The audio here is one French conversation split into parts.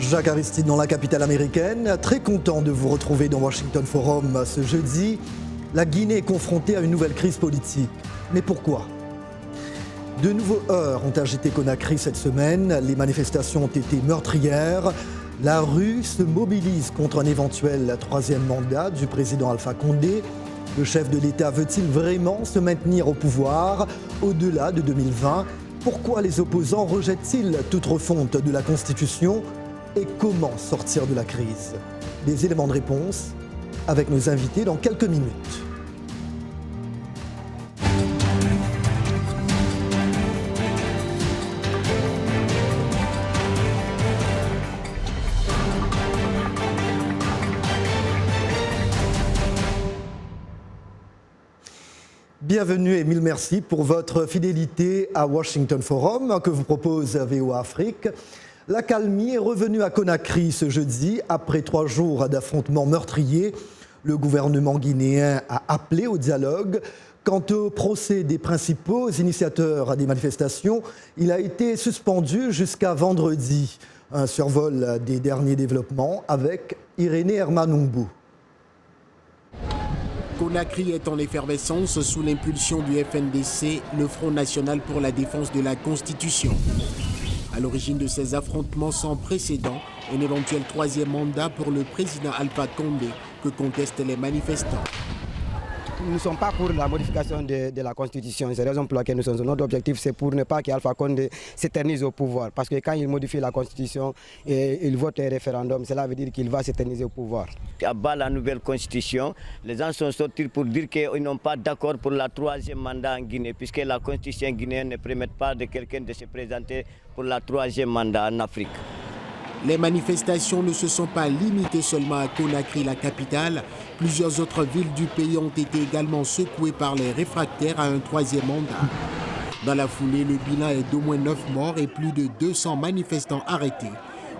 Jacques Aristide dans la capitale américaine. Très content de vous retrouver dans Washington Forum ce jeudi. La Guinée est confrontée à une nouvelle crise politique. Mais pourquoi ? De nouveaux heurts ont agité Conakry cette semaine. Les manifestations ont été meurtrières. La rue se mobilise contre un éventuel troisième mandat du président Alpha Condé. Le chef de l'État veut-il vraiment se maintenir au pouvoir au-delà de 2020 ? Pourquoi les opposants rejettent-ils toute refonte de la Constitution ? Et comment sortir de la crise ? Des éléments de réponse avec nos invités dans quelques minutes. Bienvenue et mille merci pour votre fidélité à Washington Forum que vous propose VOA Afrique. L'accalmie est revenue à Conakry ce jeudi après 3 jours d'affrontements meurtriers. Le gouvernement guinéen a appelé au dialogue. Quant au procès des principaux initiateurs des manifestations, il a été suspendu jusqu'à vendredi. Un survol des derniers développements avec Irénée Hermanungbu. Conakry est en effervescence sous l'impulsion du FNDC, le Front National pour la défense de la Constitution. À l'origine de ces affrontements sans précédent, un éventuel troisième mandat pour le président Alpha Condé que contestent les manifestants. Nous ne sommes pas pour la modification de la Constitution. C'est la raison pour laquelle nous sommes. Notre objectif, c'est pour ne pas qu'Alpha Condé s'éternise au pouvoir. Parce que quand il modifie la Constitution et il vote un référendum, cela veut dire qu'il va s'éterniser au pouvoir. À bas la nouvelle Constitution, les gens sont sortis pour dire qu'ils n'ont pas d'accord pour la troisième mandat en Guinée, puisque la Constitution guinéenne ne permet pas de quelqu'un de se présenter pour la troisième mandat en Afrique. Les manifestations ne se sont pas limitées seulement à Conakry, la capitale. Plusieurs autres villes du pays ont été également secouées par les réfractaires à un troisième mandat. Dans la foulée, le bilan est d'au moins 9 morts et plus de 200 manifestants arrêtés.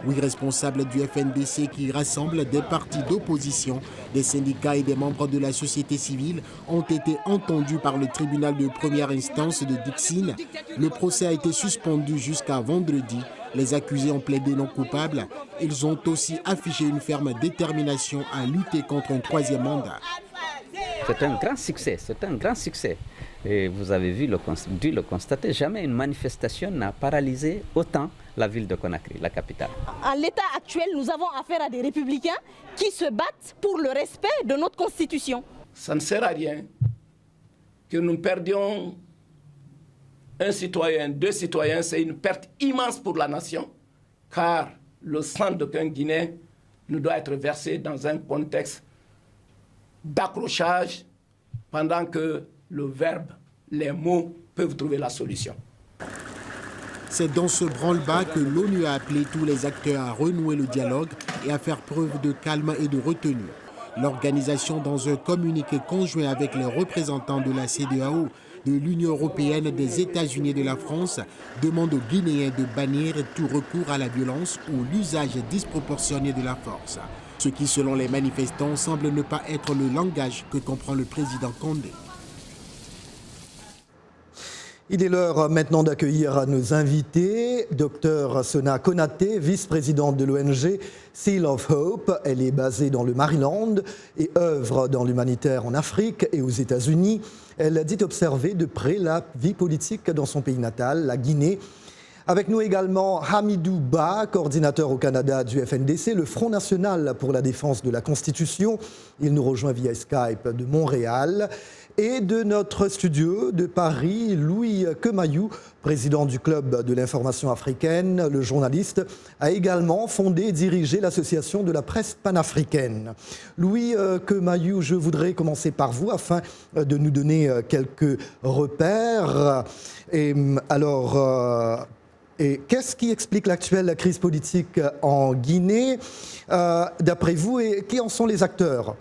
8 responsables du FNDC qui rassemblent des partis d'opposition, des syndicats et des membres de la société civile ont été entendus par le tribunal de première instance de Dixine. Le procès a été suspendu jusqu'à vendredi. Les accusés ont plaidé non coupables. Ils ont aussi affiché une ferme détermination à lutter contre un troisième mandat. C'est un grand succès. Et vous avez dû le constater, jamais une manifestation n'a paralysé autant la ville de Conakry, la capitale. En l'état actuel, nous avons affaire à des républicains qui se battent pour le respect de notre Constitution. Ça ne sert à rien que nous perdions un citoyen, 2 citoyens, c'est une perte immense pour la nation, car le sang d'aucun Guinéen ne doit être versé dans un contexte d'accrochage pendant que le verbe, les mots peuvent trouver la solution. C'est dans ce branle-bas que l'ONU a appelé tous les acteurs à renouer le dialogue et à faire preuve de calme et de retenue. L'organisation, dans un communiqué conjoint avec les représentants de la CEDEAO, de l'Union européenne, des États-Unis et de la France, demande aux Guinéens de bannir tout recours à la violence ou l'usage disproportionné de la force. Ce qui, selon les manifestants, semble ne pas être le langage que comprend le président Condé. Il est l'heure maintenant d'accueillir nos invités. Dr Sona Konaté, vice-présidente de l'ONG Seal of Hope. Elle est basée dans le Maryland et œuvre dans l'humanitaire en Afrique et aux États-Unis. Elle dit observer de près la vie politique dans son pays natal, la Guinée. Avec nous également Hamidou Ba, coordinateur au Canada du FNDC, le Front National pour la défense de la Constitution. Il nous rejoint via Skype de Montréal. Et de notre studio de Paris, Louis Kemayou, président du Club de l'information africaine. Le journaliste a également fondé et dirigé l'association de la presse panafricaine. Louis Kemayou, je voudrais commencer par vous afin de nous donner quelques repères. Et qu'est-ce qui explique l'actuelle crise politique en Guinée, d'après vous, et qui en sont les acteurs ?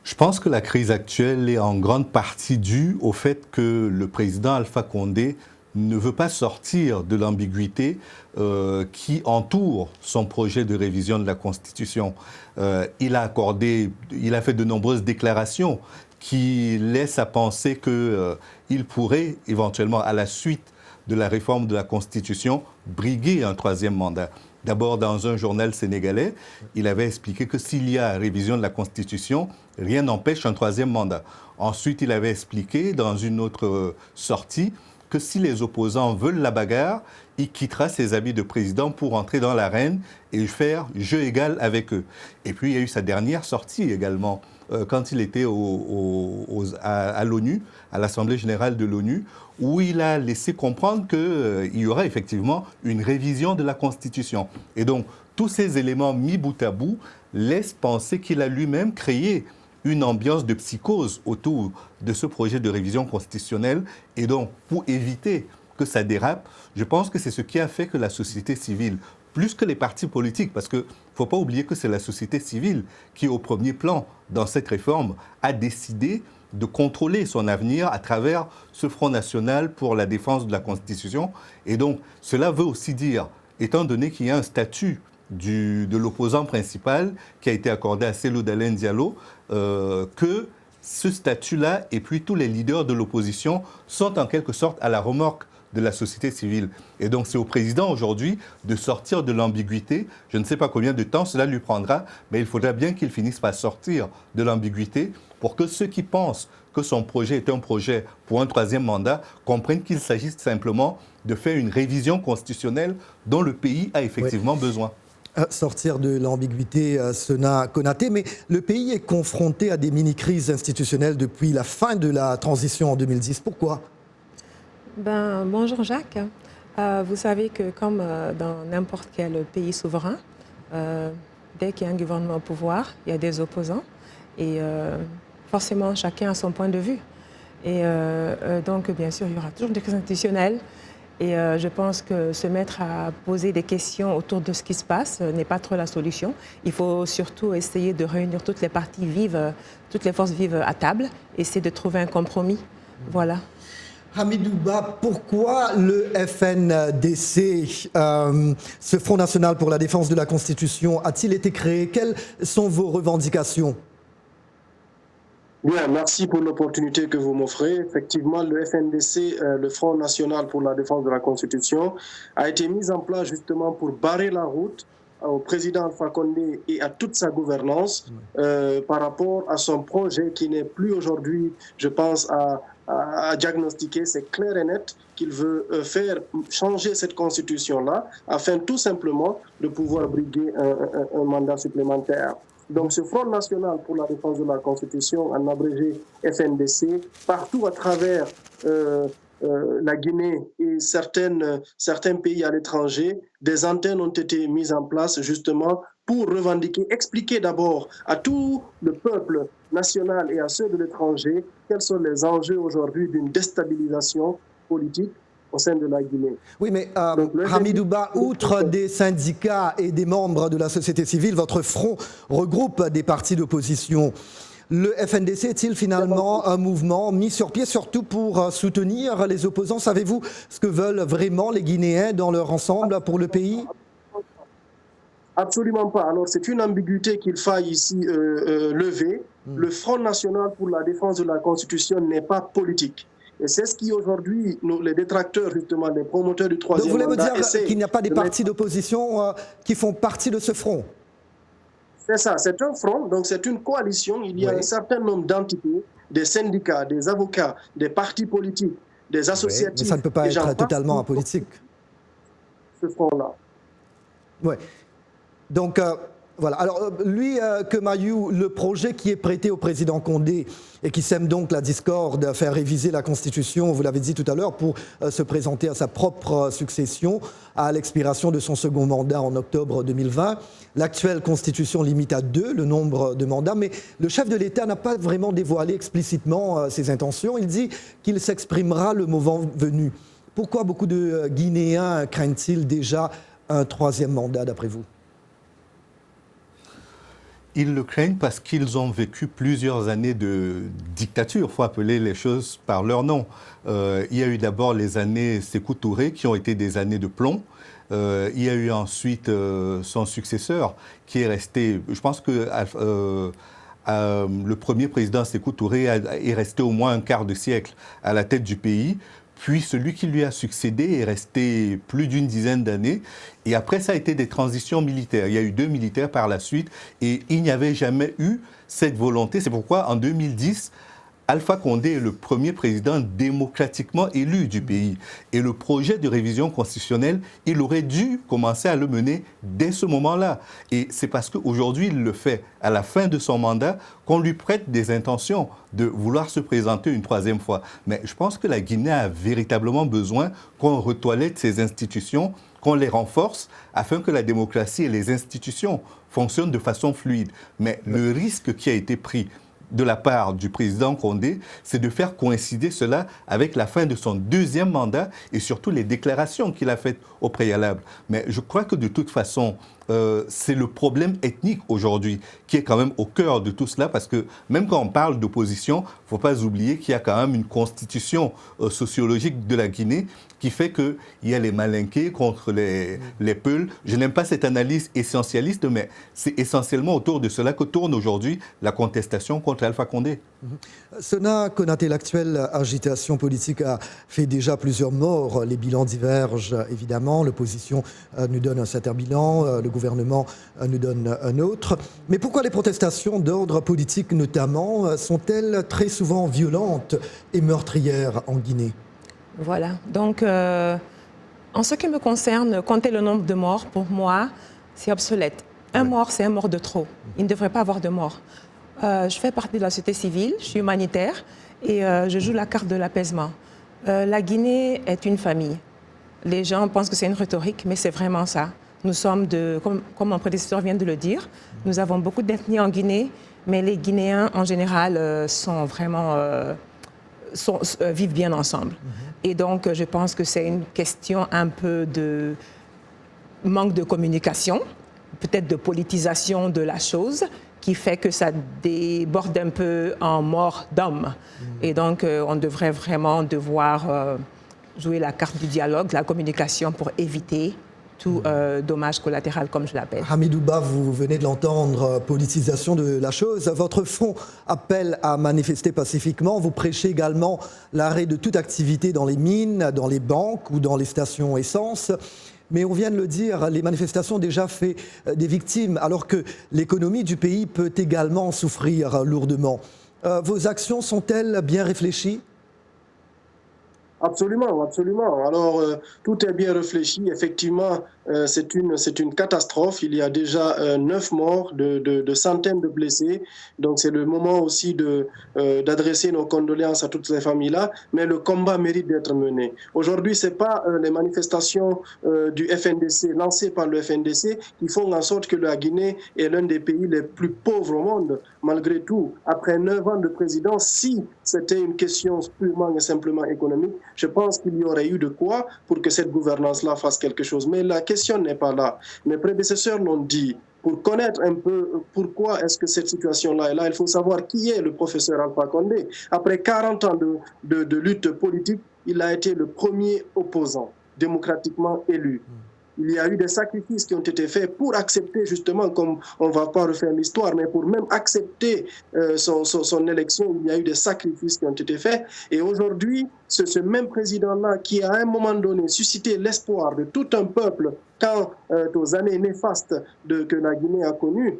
Je pense que la crise actuelle est en grande partie due au fait que le président Alpha Condé ne veut pas sortir de l'ambiguïté qui entoure son projet de révision de la Constitution. Il a fait de nombreuses déclarations qui laissent à penser qu'il pourrait éventuellement, à la suite de la réforme de la Constitution briguer un troisième mandat. D'abord, dans un journal sénégalais, il avait expliqué que s'il y a révision de la Constitution, rien n'empêche un troisième mandat. Ensuite, il avait expliqué dans une autre sortie que si les opposants veulent la bagarre, il quittera ses habits de président pour entrer dans l'arène et faire jeu égal avec eux. Et puis, il y a eu sa dernière sortie également, quand il était à l'ONU, à l'Assemblée générale de l'ONU, où il a laissé comprendre qu'il y aura effectivement une révision de la Constitution. Et donc, tous ces éléments mis bout à bout laissent penser qu'il a lui-même créé une ambiance de psychose autour de ce projet de révision constitutionnelle. Et donc, pour éviter que ça dérape, je pense que c'est ce qui a fait que la société civile, plus que les partis politiques, parce qu'il ne faut pas oublier que c'est la société civile qui, au premier plan, dans cette réforme, a décidé de contrôler son avenir à travers ce Front national pour la défense de la Constitution. Et donc, cela veut aussi dire, étant donné qu'il y a un statut de l'opposant principal qui a été accordé à Cellou Dalein Diallo, que ce statut-là et puis tous les leaders de l'opposition sont en quelque sorte à la remorque de la société civile. Et donc c'est au président aujourd'hui de sortir de l'ambiguïté. Je ne sais pas combien de temps cela lui prendra, mais il faudra bien qu'il finisse par sortir de l'ambiguïté pour que ceux qui pensent que son projet est un projet pour un troisième mandat comprennent qu'il s'agit simplement de faire une révision constitutionnelle dont le pays a effectivement besoin. Sortir de l'ambiguïté, Sona Konaté, mais le pays est confronté à des mini-crises institutionnelles depuis la fin de la transition en 2010. Pourquoi ? Bonjour Jacques. Vous savez que comme dans n'importe quel pays souverain, dès qu'il y a un gouvernement au pouvoir, il y a des opposants et forcément chacun a son point de vue. Et donc bien sûr il y aura toujours des crises institutionnelles et je pense que se mettre à poser des questions autour de ce qui se passe n'est pas trop la solution. Il faut surtout essayer de réunir toutes les parties vives, toutes les forces vives à table, essayer de trouver un compromis. Voilà. Hamidou Ba, pourquoi le FNDC, ce Front national pour la défense de la Constitution, a-t-il été créé? Quelles sont vos revendications? Bien, merci pour l'opportunité que vous m'offrez. Effectivement, le FNDC, le Front national pour la défense de la Constitution, a été mis en place justement pour barrer la route au président Alpha Condé et à toute sa gouvernance par rapport à son projet qui n'est plus aujourd'hui, je pense, à diagnostiquer. C'est clair et net qu'il veut faire changer cette constitution-là afin tout simplement de pouvoir briguer un mandat supplémentaire. Donc ce Front national pour la défense de la Constitution, en abrégé FNDC, partout à travers la Guinée et certains pays à l'étranger, des antennes ont été mises en place justement pour revendiquer, expliquer d'abord à tout le peuple national et à ceux de l'étranger quels sont les enjeux aujourd'hui d'une déstabilisation politique au sein de la Guinée. Oui, mais Hamidou Ba, outre des syndicats et des membres de la société civile, votre front regroupe des partis d'opposition. Le FNDC est-il finalement un mouvement mis sur pied, surtout pour soutenir les opposants? Savez-vous ce que veulent vraiment les Guinéens dans leur ensemble pour le pays? Absolument pas. Alors c'est une ambiguïté qu'il faille ici lever. Le Front national pour la défense de la Constitution n'est pas politique. Et c'est ce qui aujourd'hui, les détracteurs justement, les promoteurs du troisième mandat... Donc vous voulez me dire qu'il n'y a pas des partis d'opposition qui font partie de ce front? C'est ça, c'est un front, donc c'est une coalition. Il y a un certain nombre d'entités, des syndicats, des avocats, des partis politiques, des associatifs... Mais ça ne peut pas être totalement apolitique. Ce front-là. Oui. Donc, voilà. Alors, lui, Kemayou, le projet qui est prêté au président Condé et qui sème donc la discorde, faire réviser la Constitution, vous l'avez dit tout à l'heure, pour se présenter à sa propre succession à l'expiration de son second mandat en octobre 2020. L'actuelle Constitution limite à 2 le nombre de mandats, mais le chef de l'État n'a pas vraiment dévoilé explicitement ses intentions. Il dit qu'il s'exprimera le moment venu. Pourquoi beaucoup de Guinéens craignent-ils déjà un troisième mandat, d'après vous? Ils le craignent parce qu'ils ont vécu plusieurs années de dictature, il faut appeler les choses par leur nom. Il y a eu d'abord les années Sékou Touré qui ont été des années de plomb. Il y a eu ensuite son successeur qui est resté, je pense que le premier président Sékou Touré est resté au moins un quart de siècle à la tête du pays. puis celui qui lui a succédé est resté plus d'une dizaine d'années. Et après, ça a été des transitions militaires. Il y a eu 2 militaires par la suite et il n'y avait jamais eu cette volonté. C'est pourquoi, en 2010, Alpha Condé est le premier président démocratiquement élu du pays. Et le projet de révision constitutionnelle, il aurait dû commencer à le mener dès ce moment-là. Et c'est parce qu'aujourd'hui, il le fait à la fin de son mandat qu'on lui prête des intentions de vouloir se présenter une 3e fois. Mais je pense que la Guinée a véritablement besoin qu'on retoilette ses institutions, qu'on les renforce, afin que la démocratie et les institutions fonctionnent de façon fluide. Mais le risque qui a été pris de la part du président Condé, c'est de faire coïncider cela avec la fin de son 2e mandat et surtout les déclarations qu'il a faites au préalable. Mais je crois que de toute façon, c'est le problème ethnique aujourd'hui qui est quand même au cœur de tout cela, parce que même quand on parle d'opposition, il ne faut pas oublier qu'il y a quand même une constitution sociologique de la Guinée qui fait qu'il y a les Malinqués contre les Peuls. Je n'aime pas cette analyse essentialiste, mais c'est essentiellement autour de cela que tourne aujourd'hui la contestation contre Alpha Condé. Sona Konaté, l'actuelle agitation politique a fait déjà plusieurs morts. Les bilans divergent évidemment. L'opposition nous donne un certain bilan, le gouvernement nous donne un autre. Mais pourquoi les protestations d'ordre politique notamment sont-elles très souvent violentes et meurtrières en Guinée ? Voilà. Donc, en ce qui me concerne, compter le nombre de morts, pour moi, c'est obsolète. Un mort, c'est un mort de trop. Il ne devrait pas avoir de mort. Je fais partie de la société civile, je suis humanitaire et je joue la carte de l'apaisement. La Guinée est une famille. Les gens pensent que c'est une rhétorique, mais c'est vraiment ça. Nous sommes, comme mon prédécesseur vient de le dire, nous avons beaucoup d'ethnies en Guinée, mais les Guinéens en général sont vraiment... vivent bien ensemble. Et donc, je pense que c'est une question un peu de manque de communication, peut-être de politisation de la chose, qui fait que ça déborde un peu en mort d'homme. Et donc, on devrait vraiment devoir jouer la carte du dialogue, de la communication pour éviter tout dommage collatéral, comme je l'appelle. Hamidou Ba, vous venez de l'entendre, politisation de la chose. Votre front appelle à manifester pacifiquement. Vous prêchez également l'arrêt de toute activité dans les mines, dans les banques ou dans les stations essence. Mais on vient de le dire, les manifestations ont déjà fait des victimes, alors que l'économie du pays peut également souffrir lourdement. Vos actions sont-elles bien réfléchies ? Absolument, absolument. Alors, tout est bien réfléchi. Effectivement, c'est une catastrophe. Il y a déjà 9 morts, de centaines de blessés. Donc, c'est le moment aussi d'adresser nos condoléances à toutes ces familles-là. Mais le combat mérite d'être mené. Aujourd'hui, ce n'est pas les manifestations du FNDC, lancées par le FNDC, qui font en sorte que la Guinée est l'un des pays les plus pauvres au monde. Malgré tout, après 9 ans de présidence, si c'était une question purement et simplement économique, je pense qu'il y aurait eu de quoi pour que cette gouvernance-là fasse quelque chose. Mais la question n'est pas là. Mes prédécesseurs l'ont dit. Pour connaître un peu pourquoi est-ce que cette situation-là est là, il faut savoir qui est le professeur Alpha Condé. Après 40 ans de lutte politique, il a été le premier opposant démocratiquement élu. Il y a eu des sacrifices qui ont été faits pour accepter, justement, comme on ne va pas refaire l'histoire, mais pour même accepter son élection, il y a eu des sacrifices qui ont été faits. Et aujourd'hui, c'est ce même président-là qui, à un moment donné, suscité l'espoir de tout un peuple quant aux années néfastes que la Guinée a connues,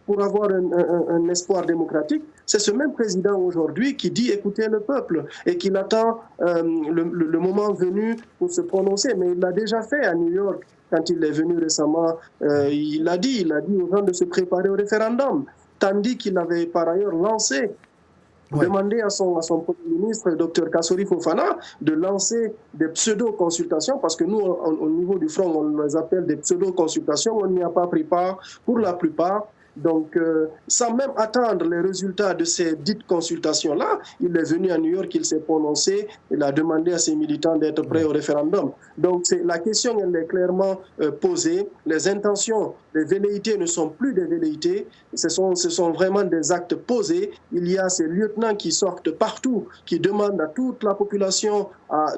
pour avoir un espoir démocratique, c'est ce même président aujourd'hui qui dit écoutez le peuple et qu'il attend le moment venu pour se prononcer. Mais il l'a déjà fait à New York quand il est venu récemment. Il a dit aux gens de se préparer au référendum, tandis qu'il avait par ailleurs demandé à son Premier ministre, le Dr Kassori Fofana, de lancer des pseudo-consultations, parce que nous, au niveau du front, on les appelle des pseudo-consultations, on n'y a pas pris part pour la plupart. Donc, sans même attendre les résultats de ces dites consultations-là, il est venu à New York, il s'est prononcé, il a demandé à ses militants d'être prêts au référendum. Donc, la question, elle est clairement posée. Les intentions, les velléités ne sont plus des velléités, ce sont vraiment des actes posés. Il y a ces lieutenants qui sortent partout, qui demandent à toute la population,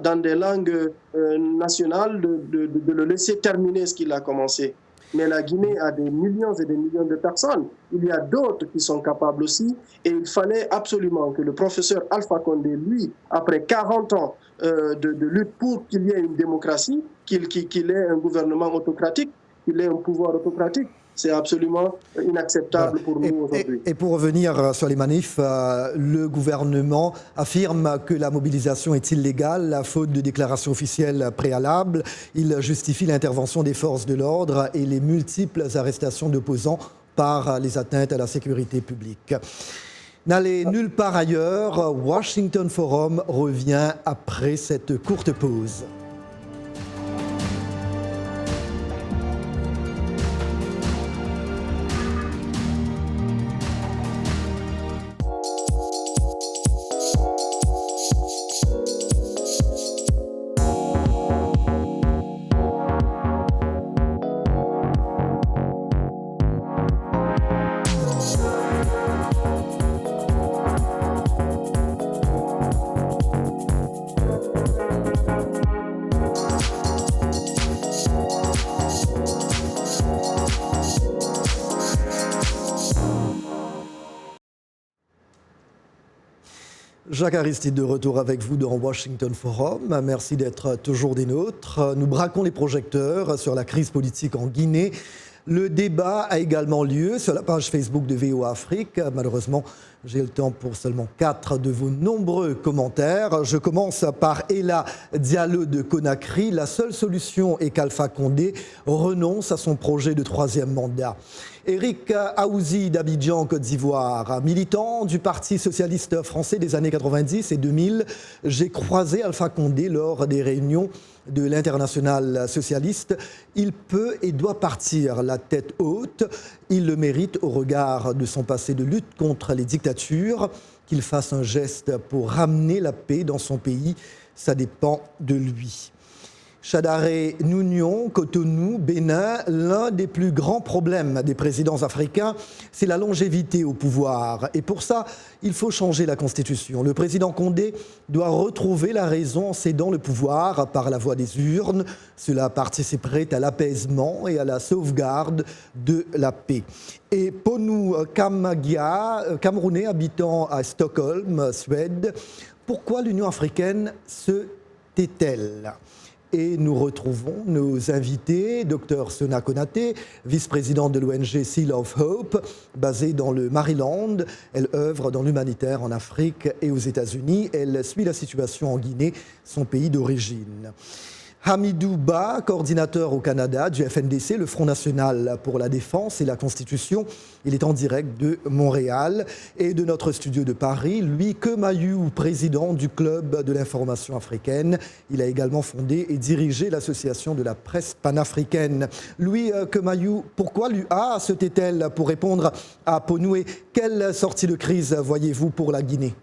dans des langues nationales, de le laisser terminer ce qu'il a commencé. mais la Guinée a des millions et des millions de personnes. Il y a d'autres qui sont capables aussi. Et il fallait absolument que le professeur Alpha Condé, lui, après 40 ans de lutte pour qu'il y ait une démocratie, qu'il ait un gouvernement autocratique, qu'il ait un pouvoir autocratique. C'est absolument inacceptable pour nous aujourd'hui. Et pour revenir sur les manifs, le gouvernement affirme que la mobilisation est illégale, la faute de déclaration officielle préalable. Il justifie l'intervention des forces de l'ordre et les multiples arrestations d'opposants par les atteintes à la sécurité publique. N'allez nulle part ailleurs, Washington Forum revient après cette courte pause. Jacques Aristide de retour avec vous dans Washington Forum. Merci d'être toujours des nôtres. Nous braquons les projecteurs sur la crise politique en Guinée. Le débat a également lieu sur la page Facebook de VOA Afrique. Malheureusement, j'ai le temps pour seulement 4 de vos nombreux commentaires. Je commence par Ella Diallo de Conakry. La seule solution est qu'Alpha Condé renonce à son projet de 3e mandat. Eric Aouzi d'Abidjan, Côte d'Ivoire, militant du Parti socialiste français des années 90 et 2000, j'ai croisé Alpha Condé lors des réunions de l'Internationale socialiste. Il peut et doit partir la tête haute. Il le mérite au regard de son passé de lutte contre les dictatures. Qu'il fasse un geste pour ramener la paix dans son pays, ça dépend de lui. Chadare Nounion, Cotonou, Bénin, l'un des plus grands problèmes des présidents africains, c'est la longévité au pouvoir. Et pour ça, il faut changer la Constitution. Le président Condé doit retrouver la raison en cédant le pouvoir par la voie des urnes. Cela participerait à l'apaisement et à la sauvegarde de la paix. Et Ponu Kamagia, Camerounais habitant à Stockholm, Suède, pourquoi l'Union africaine se tait-elle ? Et nous retrouvons nos invités, Dr Sona Konaté, vice-présidente de l'ONG Seal of Hope, basée dans le Maryland. Elle œuvre dans l'humanitaire en Afrique et aux États-Unis. Elle suit la situation en Guinée, son pays d'origine. Hamidou Ba, coordinateur au Canada du FNDC, le Front national pour la défense et la Constitution. Il est en direct de Montréal et de notre studio de Paris. Louis Kemayou, président du Club de l'information africaine. Il a également fondé et dirigé l'association de la presse panafricaine. Louis Kemayou, pourquoi l'UA se tait-elle pour répondre à Ponoué? Quelle sortie de crise voyez-vous pour la Guinée?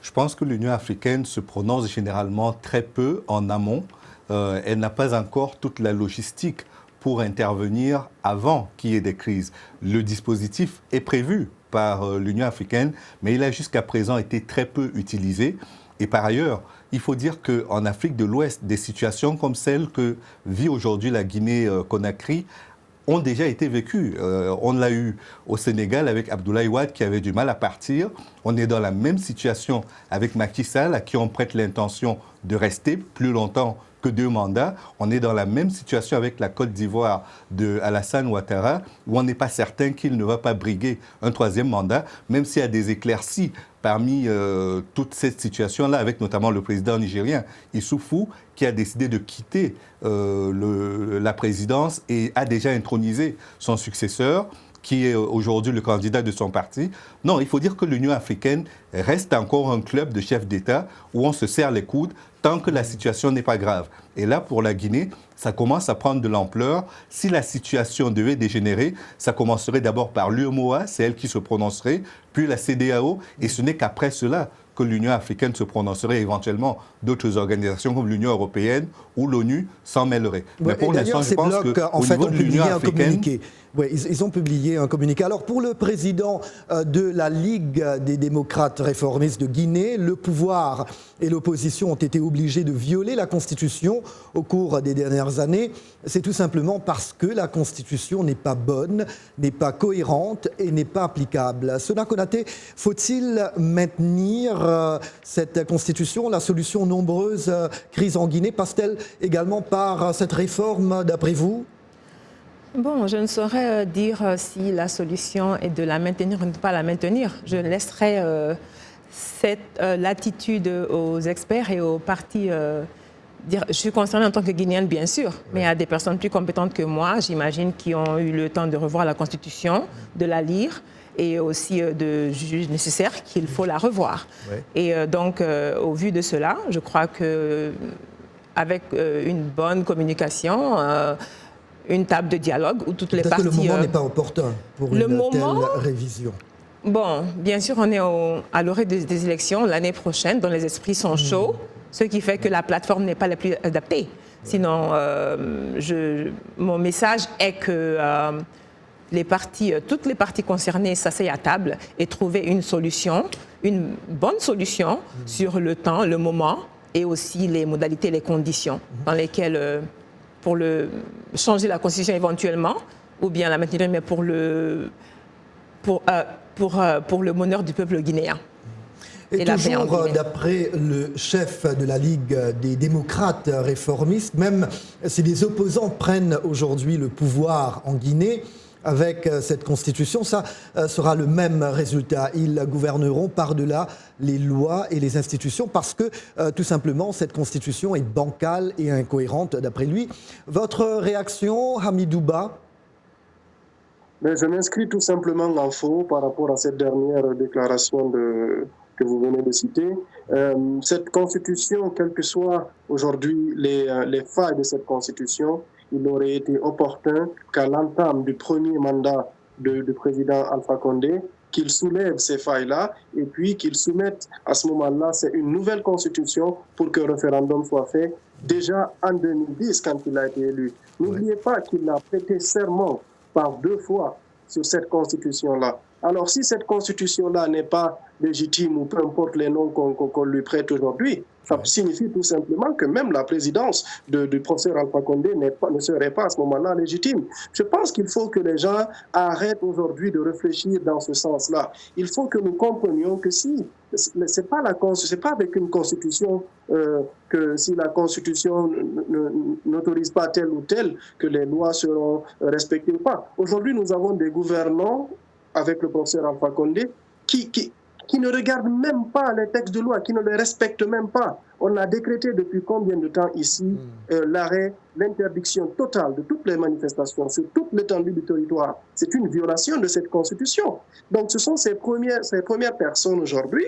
Je pense que l'Union africaine se prononce généralement très peu en amont. Elle n'a pas encore toute la logistique pour intervenir avant qu'il y ait des crises. Le dispositif est prévu par l'Union africaine, mais il a jusqu'à présent été très peu utilisé. Et par ailleurs, il faut dire qu'en Afrique de l'Ouest, des situations comme celle que vit aujourd'hui la Guinée-Conakry ont déjà été vécues. On l'a eu au Sénégal avec Abdoulaye Wade qui avait du mal à partir. On est dans la même situation avec Macky Sall à qui on prête l'intention de rester plus longtemps que 2 mandats. On est dans la même situation avec la Côte d'Ivoire de Alassane Ouattara où on n'est pas certain qu'il ne va pas briguer un 3e mandat, même s'il y a des éclaircies parmi toute cette situation-là, avec notamment le président nigérien Issoufou, qui a décidé de quitter la présidence et a déjà intronisé son successeur, qui est aujourd'hui le candidat de son parti. Non, il faut dire que l'Union africaine reste encore un club de chefs d'État où on se serre les coudes tant que la situation n'est pas grave. Et là, pour la Guinée, ça commence à prendre de l'ampleur. Si la situation devait dégénérer, ça commencerait d'abord par l'UEMOA, c'est elle qui se prononcerait, puis la CEDEAO, et ce n'est qu'après cela que l'Union africaine se prononcerait, éventuellement d'autres organisations comme l'Union européenne ou l'ONU s'en mêleraient. Mais pour l'instant, je pense qu'au niveau de l'Union africaine... Oui, ils ont publié un communiqué. Alors pour le président de la Ligue des démocrates réformistes de Guinée, le pouvoir et l'opposition ont été obligés de violer la Constitution au cours des dernières années. C'est tout simplement parce que la Constitution n'est pas bonne, n'est pas cohérente et n'est pas applicable. Sona Konaté, faut-il maintenir cette Constitution? La solution aux nombreuses crises en Guinée passe-t-elle également par cette réforme d'après vous? Bon, je ne saurais dire si la solution est de la maintenir ou de ne pas la maintenir. Je laisserai cette latitude aux experts et aux partis. Je suis concernée en tant que Guinéenne, bien sûr, mais il y a des personnes plus compétentes que moi, j'imagine, qui ont eu le temps de revoir la Constitution, de la lire et aussi de juger nécessaire qu'il faut la revoir. Ouais. Et donc, au vu de cela, je crois qu'avec une bonne communication, une table de dialogue où toutes les parties... Peut-être que le moment n'est pas opportun pour une telle révision. Bon, bien sûr, on est à l'orée des élections l'année prochaine, dont les esprits sont chauds, ce qui fait que la plateforme n'est pas la plus adaptée. Sinon, mon message est que toutes les parties concernées s'asseyent à table et trouver une solution, une bonne solution sur le temps, le moment et aussi les modalités, les conditions dans lesquelles... pour changer la Constitution éventuellement, ou bien la maintenir, mais pour le bonheur du peuple guinéen. Et toujours d'après le chef de la Ligue des démocrates réformistes, même si les opposants prennent aujourd'hui le pouvoir en Guinée, avec cette constitution, ça sera le même résultat. Ils gouverneront par-delà les lois et les institutions parce que, tout simplement, cette constitution est bancale et incohérente, d'après lui. Votre réaction, Hamidouba? Mais je m'inscris tout simplement en faux par rapport à cette dernière déclaration que vous venez de citer. Cette constitution, quelles que soient aujourd'hui les failles de cette constitution, il aurait été opportun qu'à l'entame du premier mandat du président Alpha Condé, qu'il soulève ces failles-là et puis qu'il soumette à ce moment-là, c'est une nouvelle constitution pour que le référendum soit fait déjà en 2010 quand il a été élu. N'oubliez pas qu'il a prêté serment par 2 fois sur cette constitution-là. Alors si cette constitution-là n'est pas légitime ou peu importe les noms qu'on lui prête aujourd'hui, ça signifie tout simplement que même la présidence du professeur Alpha Condé ne serait pas à ce moment-là légitime. Je pense qu'il faut que les gens arrêtent aujourd'hui de réfléchir dans ce sens-là. Il faut que nous comprenions que si c'est pas avec une constitution que si la constitution n'autorise pas tel ou tel que les lois seront respectées ou pas. Aujourd'hui, nous avons des gouvernants avec le professeur Alpha Condé qui ne regardent même pas les textes de loi, qui ne les respectent même pas. On a décrété depuis combien de temps ici l'interdiction totale de toutes les manifestations sur toute l'étendue du territoire. C'est une violation de cette constitution. Donc ce sont ces premières personnes aujourd'hui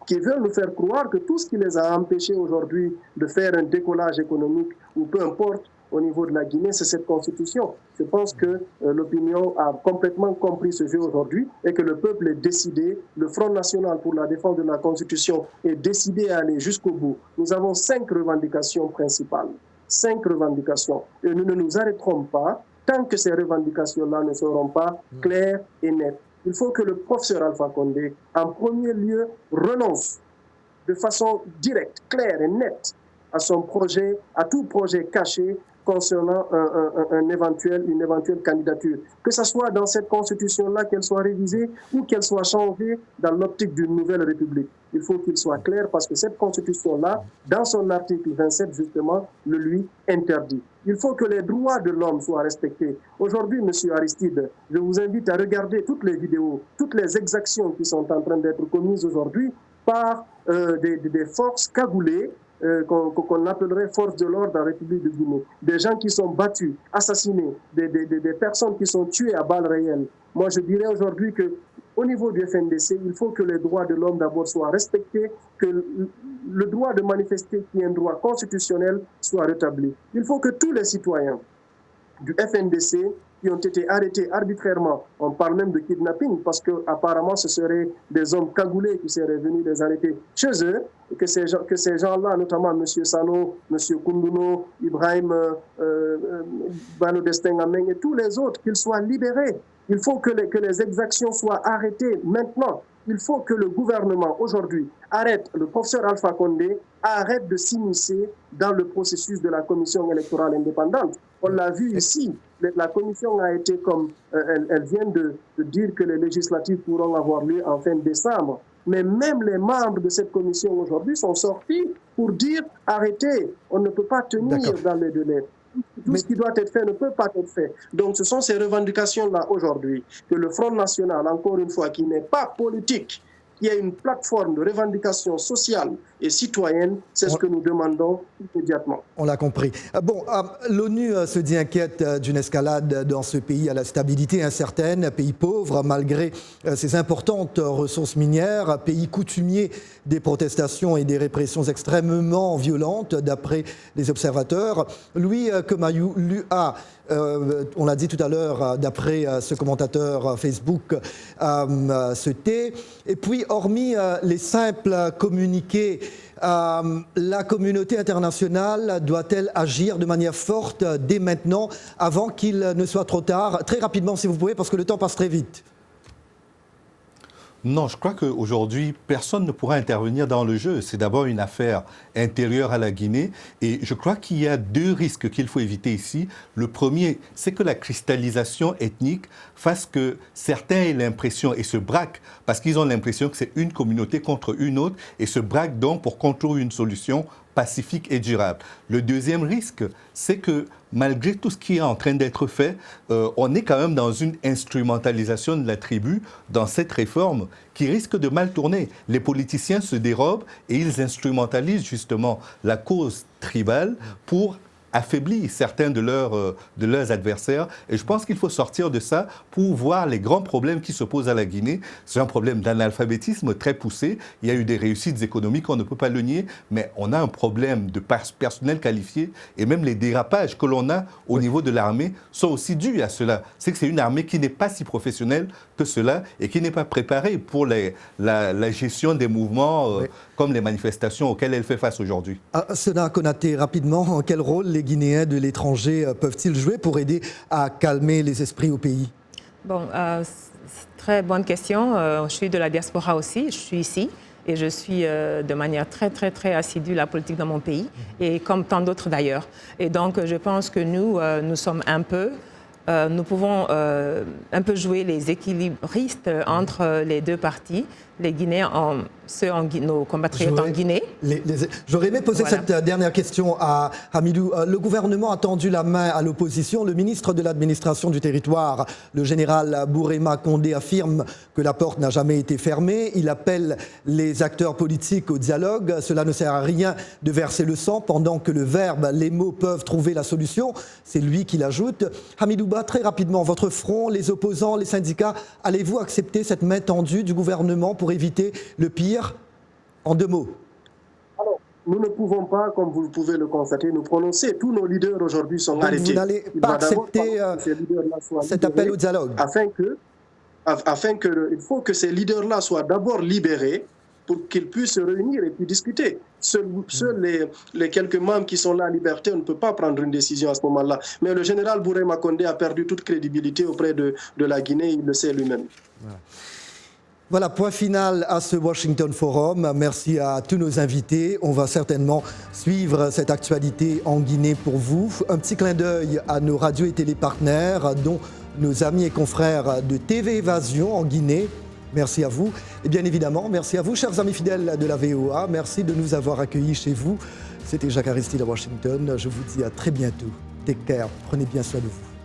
qui veulent nous faire croire que tout ce qui les a empêchés aujourd'hui de faire un décollage économique ou peu importe au niveau de la Guinée, c'est cette constitution. Je pense que l'opinion a complètement compris ce jeu aujourd'hui et que le peuple est décidé, le Front National pour la défense de la constitution est décidé à aller jusqu'au bout. Nous avons 5 revendications principales. 5 revendications. Et nous ne nous arrêterons pas tant que ces revendications-là ne seront pas claires et nettes. Il faut que le professeur Alpha Condé, en premier lieu, renonce de façon directe, claire et nette à son projet, à tout projet caché concernant une éventuelle candidature. Que ce soit dans cette constitution-là, qu'elle soit révisée ou qu'elle soit changée dans l'optique d'une nouvelle république. Il faut qu'il soit clair parce que cette constitution-là, dans son article 27, justement, le lui interdit. Il faut que les droits de l'homme soient respectés. Aujourd'hui, M. Aristide, je vous invite à regarder toutes les vidéos, toutes les exactions qui sont en train d'être commises aujourd'hui par des forces cagoulées, qu'on appellerait forces de l'ordre en République de Guinée. Des gens qui sont battus, assassinés, des personnes qui sont tuées à balles réelles. Moi, je dirais aujourd'hui qu'au niveau du FNDC, il faut que les droits de l'homme d'abord soient respectés, que le droit de manifester, qui est un droit constitutionnel, soit rétabli. Il faut que tous les citoyens du FNDC qui ont été arrêtés arbitrairement. On parle même de kidnapping parce qu'apparemment ce seraient des hommes cagoulés qui seraient venus les arrêter chez eux et que ces gens-là, notamment M. Sano, M. Koundouno, Ibrahim Bano Destingameng et tous les autres, qu'ils soient libérés. Il faut que les exactions soient arrêtées maintenant. Il faut que le gouvernement aujourd'hui arrête, le professeur Alpha Condé arrête de s'immiscer dans le processus de la commission électorale indépendante. On l'a vu ici, la commission a été comme, elle vient de dire que les législatives pourront avoir lieu en fin décembre. Mais même les membres de cette commission aujourd'hui sont sortis pour dire arrêtez, on ne peut pas tenir dans les délais. Tout ce qui doit être fait ne peut pas être fait. Donc ce sont ces revendications-là aujourd'hui que le Front National, encore une fois, qui n'est pas politique, qui a une plateforme de revendication sociale et citoyenne, c'est ce que nous demandons immédiatement. On l'a compris. Bon, l'ONU se dit inquiète d'une escalade dans ce pays à la stabilité incertaine, pays pauvre malgré ses importantes ressources minières, pays coutumier des protestations et des répressions extrêmement violentes d'après les observateurs. Louis Kemayou, l'UA, on l'a dit tout à l'heure, d'après ce commentateur Facebook, se tait. Et puis, hormis les simples communiqués, la communauté internationale doit-elle agir de manière forte dès maintenant, avant qu'il ne soit trop tard? Très rapidement, si vous pouvez, parce que le temps passe très vite. Non, je crois qu'aujourd'hui, personne ne pourra intervenir dans le jeu. C'est d'abord une affaire intérieure à la Guinée. Et je crois qu'il y a deux risques qu'il faut éviter ici. Le premier, c'est que la cristallisation ethnique fasse que certains aient l'impression et se braquent parce qu'ils ont l'impression que c'est une communauté contre une autre et se braquent donc pour construire une solution pacifique et durable. Le deuxième risque, c'est que malgré tout ce qui est en train d'être fait, on est quand même dans une instrumentalisation de la tribu dans cette réforme qui risque de mal tourner. Les politiciens se dérobent et ils instrumentalisent justement la cause tribale pour affaiblir certains de leurs adversaires. Et je pense qu'il faut sortir de ça pour voir les grands problèmes qui se posent à la Guinée. C'est un problème d'analphabétisme très poussé. Il y a eu des réussites économiques, on ne peut pas le nier, mais on a un problème de personnel qualifié et même les dérapages que l'on a au niveau de l'armée sont aussi dus à cela. C'est que c'est une armée qui n'est pas si professionnelle que cela et qui n'est pas préparée pour la gestion des mouvements comme les manifestations auxquelles elle fait face aujourd'hui. Sona Konaté, rapidement, quel rôle les Guinéens de l'étranger peuvent-ils jouer pour aider à calmer les esprits au pays? Bon, très bonne question. Je suis de la diaspora aussi, je suis ici. Et je suis de manière très assidue la politique dans mon pays, et comme tant d'autres d'ailleurs. Et donc je pense que nous sommes nous pouvons un peu jouer les équilibristes entre les deux parties, les Guinéens, nos compatriotes en Guinée. J'aurais aimé poser cette dernière question à Hamidou. Le gouvernement a tendu la main à l'opposition. Le ministre de l'administration du territoire, le général Bourema Condé, affirme que la porte n'a jamais été fermée. Il appelle les acteurs politiques au dialogue. Cela ne sert à rien de verser le sang pendant que le verbe, les mots peuvent trouver la solution. C'est lui qui l'ajoute. Hamidou, très rapidement, votre front, les opposants, les syndicats, allez-vous accepter cette main tendue du gouvernement pour éviter le pire? En deux mots. Alors, nous ne pouvons pas, comme vous pouvez le constater, nous prononcer. Tous nos leaders aujourd'hui sont arrêtés. Vous n'allez pas accepter cet appel au dialogue? Il faut que ces leaders-là soient d'abord libérés pour qu'ils puissent se réunir et puis discuter. Seuls les quelques membres qui sont là à liberté, on ne peut pas prendre une décision à ce moment-là. Mais le général Bourema Condé a perdu toute crédibilité auprès de la Guinée, il le sait lui-même. Voilà, point final à ce Washington Forum. Merci à tous nos invités. On va certainement suivre cette actualité en Guinée pour vous. Un petit clin d'œil à nos radios et télépartenaires, dont nos amis et confrères de TV Évasion en Guinée. Merci à vous. Et bien évidemment, merci à vous, chers amis fidèles de la VOA. Merci de nous avoir accueillis chez vous. C'était Jacques Aristide à Washington. Je vous dis à très bientôt. Take care. Prenez bien soin de vous.